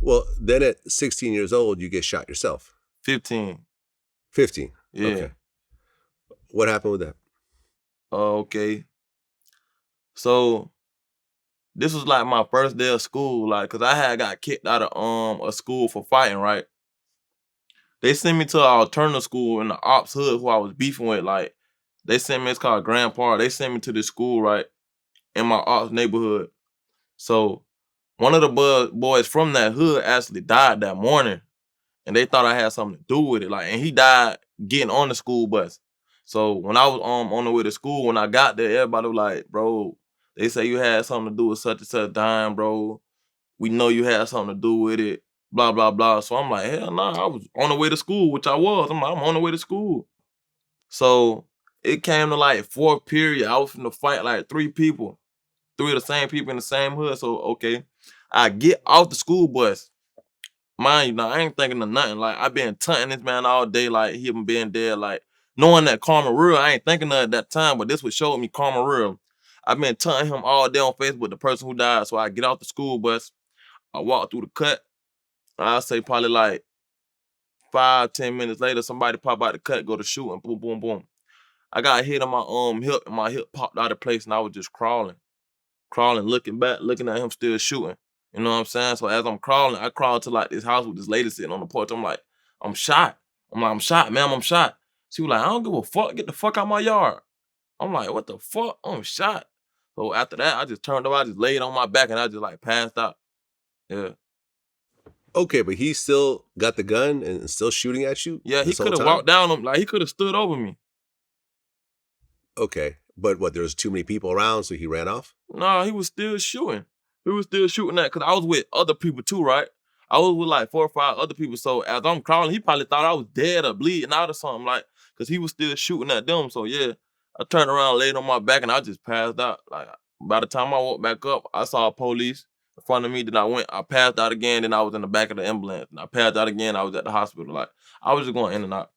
Well, then at 16 years old, you get shot yourself. 15. 15. Yeah. Okay. What happened with that? Okay. So this was like my first day of school, like, cause I had got kicked out of a school for fighting, right? They sent me to an alternative school in the ops hood who I was beefing with. Like, they sent me, it's called Grand Park. They sent me to this school, right, in my ops neighborhood. So one of the boys from that hood actually died that morning, and they thought I had something to do with it. Like, and he died getting on the school bus. So when I was on the way to school, when I got there, everybody was like, "Bro, they say you had something to do with such and such dying, bro. We know you had something to do with it, blah, blah, blah." So I'm like, hell nah, I was on the way to school, which I was. I'm like, I'm on the way to school. So it came to like fourth period. I was finna fight like three of the same people in the same hood. So, okay, I get off the school bus. Mind you, now I ain't thinking of nothing. Like, I been taunting this man all day, like he been being dead, like knowing that karma real. I ain't thinking of it at that time, but this would show me karma real. I've been taunting him all day on Facebook, the person who died. So I get off the school bus, I walk through the cut. I'll say probably like 5, 10 minutes later, somebody pop out the cut, go to shooting, boom, boom, boom. I got hit on my hip, and my hip popped out of place, and I was just crawling, looking back, looking at him still shooting. You know what I'm saying? So as I'm crawling, I crawled to like this house with this lady sitting on the porch. I'm like, I'm shot. I'm like, I'm shot, ma'am, I'm shot. She was like, I don't give a fuck. Get the fuck out my yard. I'm like, what the fuck? I'm shot. So after that, I just turned over, I just laid on my back, and I just like passed out. Yeah. Okay, but he still got the gun and still shooting at you? Yeah, he this whole could have time? walked down him, like he could have stood over me. Okay, but what? There was too many people around, so he ran off? Nah, he was still shooting. He was still shooting that because I was with other people too, right? I was with like 4 or 5 other people. So as I'm crawling, he probably thought I was dead or bleeding out or something, like, because he was still shooting at them. So yeah, I turned around, laid on my back, and I just passed out. Like, by the time I woke back up, I saw police in front of me. Then I passed out again. Then I was in the back of the ambulance. And I passed out again. I was at the hospital. Like, I was just going in and out.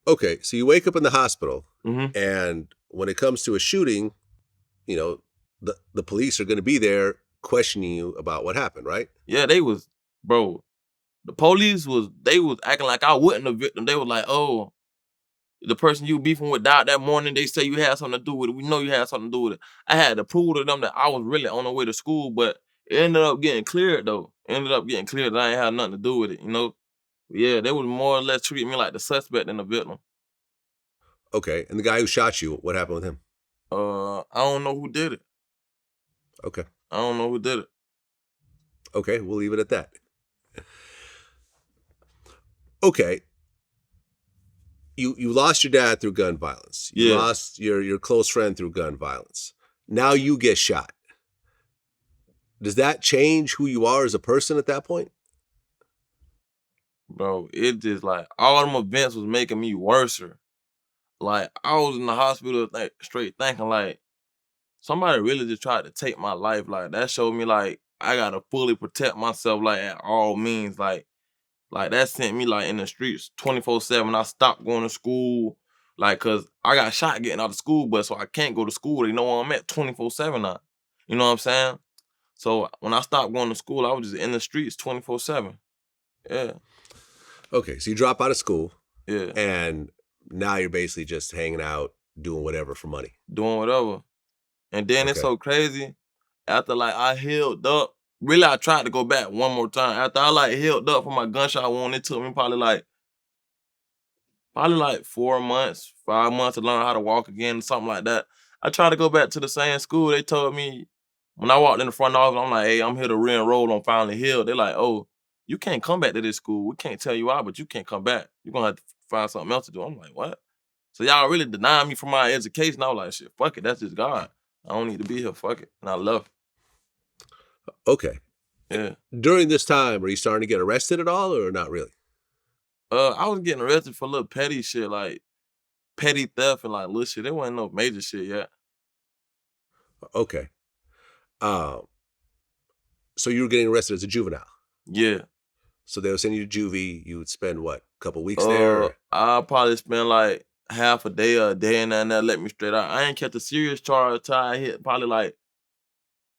Okay, so you wake up in the hospital, Mm-hmm. and when it comes to a shooting, you know, the police are going to be there questioning you about what happened, right? Yeah, they was, bro. The police was acting like I wasn't a victim. They was like, oh, the person you beefing with died that morning. They say you had something to do with it. We know you had something to do with it. I had to prove to them that I was really on the way to school, but it ended up getting cleared though. It ended up getting cleared that I ain't had nothing to do with it, you know? Yeah, they would more or less treat me like the suspect than the victim. Okay, and the guy who shot you, what happened with him? I don't know who did it. Okay. I don't know who did it. Okay, we'll leave it at that. Okay. You lost your dad through gun violence. You Yeah. lost your close friend through gun violence. Now you get shot. Does that change who you are as a person at that point? Bro, it just like all them events was making me worser. Like, I was in the hospital like straight thinking like somebody really just tried to take my life. Like, that showed me like I gotta fully protect myself like at all means. Like that sent me like in the streets 24/7. I stopped going to school. Like, cause I got shot getting out of school bus, so I can't go to school. They know where I'm at 24/7 now. You know what I'm saying? So when I stopped going to school, I was just in the streets 24/7. Yeah. Okay, so you drop out of school. Yeah. And now you're basically just hanging out, doing whatever for money. Doing whatever. And then it's Okay. so crazy. After like I healed up, really I tried to go back one more time. After I like healed up from my gunshot wound, it took me probably like 4 months, 5 months to learn how to walk again, something like that. I tried to go back to the same school. They told me when I walked in the front office, I'm like, hey, I'm here to re-enroll. I'm finally healed. They're like, oh, you can't come back to this school. We can't tell you out, but you can't come back. You're gonna have to find something else to do. I'm like, what? So y'all really denying me from my education. I was like, shit, fuck it. That's just God. I don't need to be here. Fuck it. And I left. Okay. Yeah. During this time, are you starting to get arrested at all or not really? I was getting arrested for little petty shit, like petty theft and like little shit. There wasn't no major shit yet. Okay. So you were getting arrested as a juvenile? Yeah. So they would send you to juvie. You would spend what, a couple weeks there? I'll probably spend like half a day or a day and that let me straight out. I ain't kept a serious charge until I hit probably like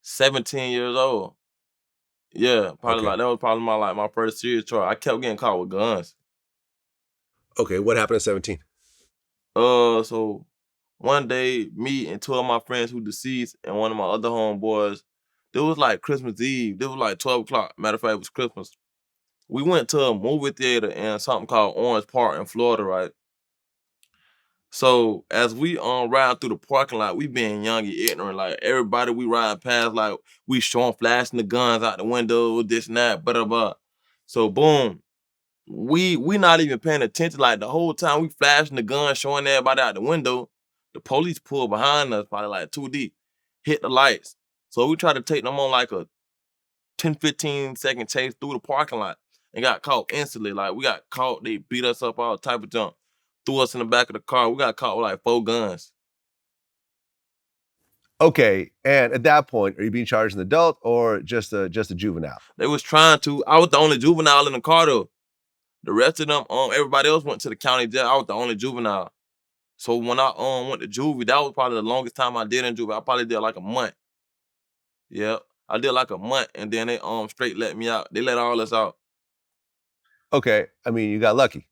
17 years old. Yeah, probably Okay. like that was probably my first serious charge. I kept getting caught with guns. Okay, what happened at 17? So one day, me and two of my friends who deceased and one of my other homeboys, it was like Christmas Eve. It was like 12 o'clock. Matter of fact, it was Christmas. We went to a movie theater in something called Orange Park in Florida, right? So as we ride through the parking lot, we being young and ignorant. Like everybody we ride past, like we showing flashing the guns out the window, this and that, blah, blah, blah. So boom, we not even paying attention. Like the whole time we flashing the gun, showing everybody out the window. The police pulled behind us, probably like 2 deep, hit the lights. So we tried to take them on like a 10, 15-second chase through the parking lot and got caught instantly. Like we got caught, they beat us up, all type of junk, threw us in the back of the car. We got caught with like 4 guns. Okay, and at that point, are you being charged as an adult or just a juvenile? They was trying to. I was the only juvenile in the car though. The rest of them, everybody else went to the county jail. I was the only juvenile. So when I went to juvie, that was probably the longest time I did in juvie. I probably did like a month. Yep. I did like a month and then they straight let me out. They let all us out. Okay, I mean, you got lucky.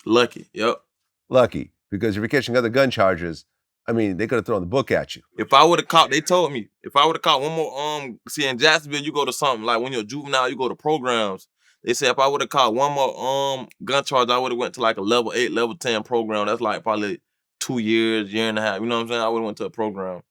Lucky. Yep. Lucky, because if you're catching other gun charges, I mean, they could have thrown the book at you. If I would have caught, they told me, if I would have caught one more, see in Jacksonville, you go to something, like when you're a juvenile, you go to programs. They said if I would have caught one more gun charge, I would have went to like a level 8, level 10 program. That's like probably 2 years, year and a half. You know what I'm saying? I would have went to a program.